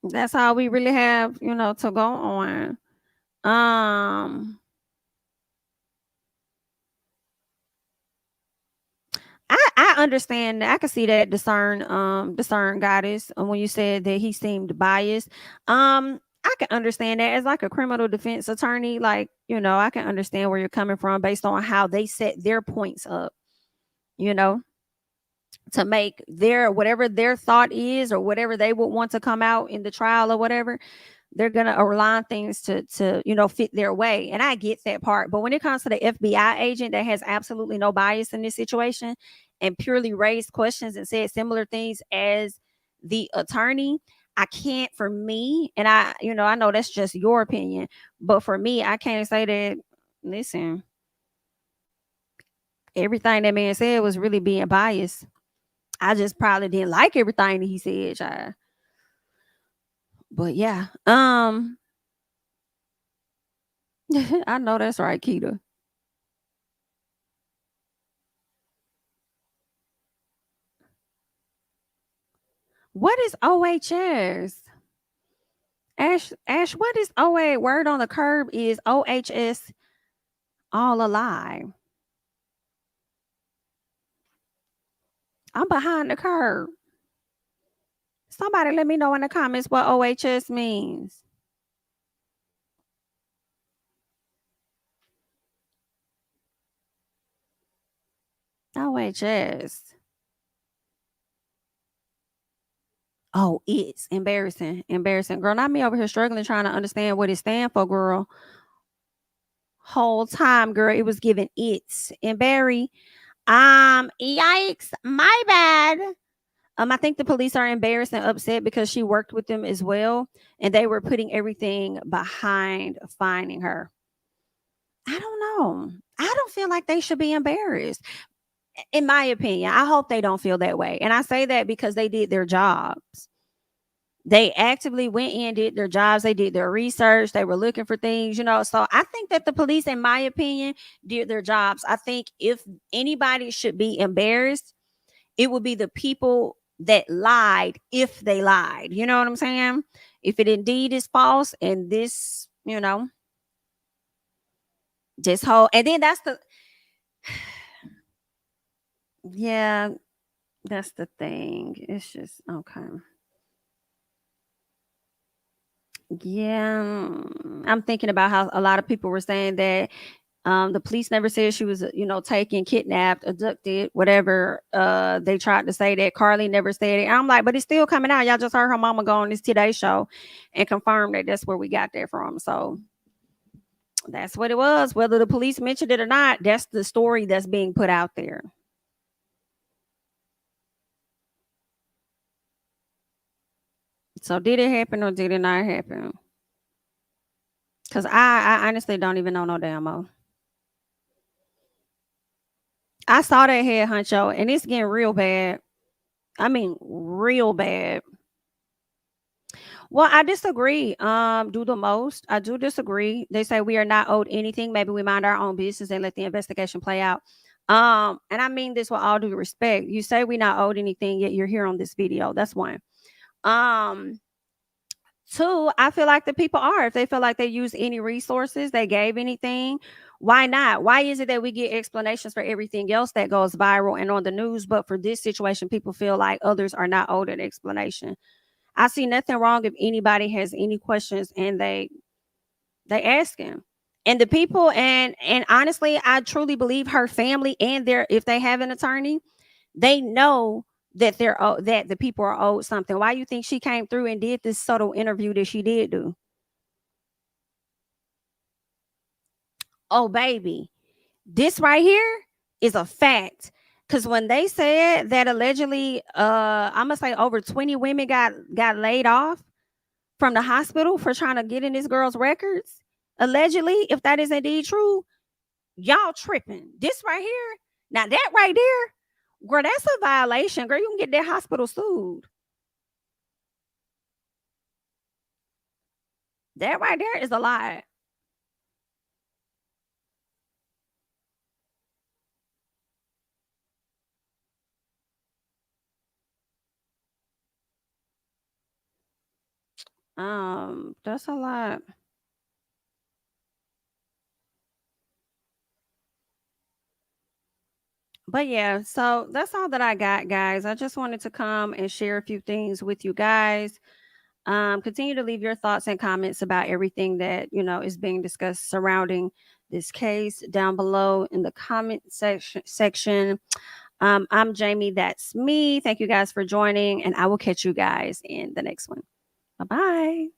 [SPEAKER 1] That's all we really have, you know, to go on. I understand. I can see that discern goddess when you said that he seemed biased. I can understand that as like a criminal defense attorney, like, you know, I can understand where you're coming from based on how they set their points up, you know, to make their whatever their thought is or whatever they would want to come out in the trial or whatever. they're gonna align things to fit their way, and I get that part. But when it comes to the FBI agent that has absolutely no bias in this situation and purely raised questions and said similar things as the attorney, I can't, for me, and I know that's just your opinion, but for me, I can't say that. Listen, everything that man said was really being biased. I just probably didn't like everything that he said, child. But yeah, I know that's right, Keita. What is OHS? Ash, what is OA? Word on the curb is OHS all alive. I'm behind the curb. Somebody let me know in the comments what OHS means. OHS. Oh, it's embarrassing. Embarrassing. Girl, not me over here struggling trying to understand what it stands for, girl. Whole time, girl, it was given it's. And Barry, yikes, my bad. I think the police are embarrassed and upset because she worked with them as well, and they were putting everything behind finding her. I don't know. I don't feel like they should be embarrassed. In my opinion, I hope they don't feel that way. And I say that because they did their jobs. They actively went in, did their jobs, they did their research, they were looking for things, So I think that the police, in my opinion, did their jobs. I think if anybody should be embarrassed, it would be the people that lied, if they lied. You know what I'm saying? If it indeed is false, and this, this whole, and then that's the, yeah, that's the thing. It's just, okay. Yeah, I'm thinking about how a lot of people were saying that the police never said she was, taken, kidnapped, abducted, whatever. They tried to say that Carlee never said it. I'm like, but it's still coming out. Y'all just heard her mama go on this Today show and confirm that that's where we got that from. So that's what it was. Whether the police mentioned it or not, that's the story that's being put out there. So did it happen or did it not happen? Because I honestly don't even know no damn mo. I saw that head honcho, and it's getting real bad. I mean, real bad. Well, I disagree. Do the most. I do disagree. They say we are not owed anything. Maybe we mind our own business and let the investigation play out. And I mean this with all due respect. You say we're not owed anything, yet you're here on this video. That's one. Two, I feel like the people are. If they feel like they use any resources, they gave anything, why not? Why is it that we get explanations for everything else that goes viral and on the news, but for this situation, people feel like others are not owed an explanation? I see nothing wrong if anybody has any questions and they ask him. And the people, and honestly, I truly believe her family and if they have an attorney, they know that that the people are owed something. Why you think she came through and did this subtle interview that she did do? Oh, baby, this right here is a fact. Because when they said that allegedly, I'm gonna say over 20 women got laid off from the hospital for trying to get in this girl's records, allegedly, if that is indeed true, y'all tripping. This right here, now that right there, girl, that's a violation. Girl, you can get that hospital sued. That right there is a lie. That's a lot. But yeah, so that's all that I got, guys. I just wanted to come and share a few things with you guys. Continue to leave your thoughts and comments about everything that is being discussed surrounding this case down below in the comment section. I'm Jamie. That's me. Thank you guys for joining, and I will catch you guys in the next one. Bye-bye.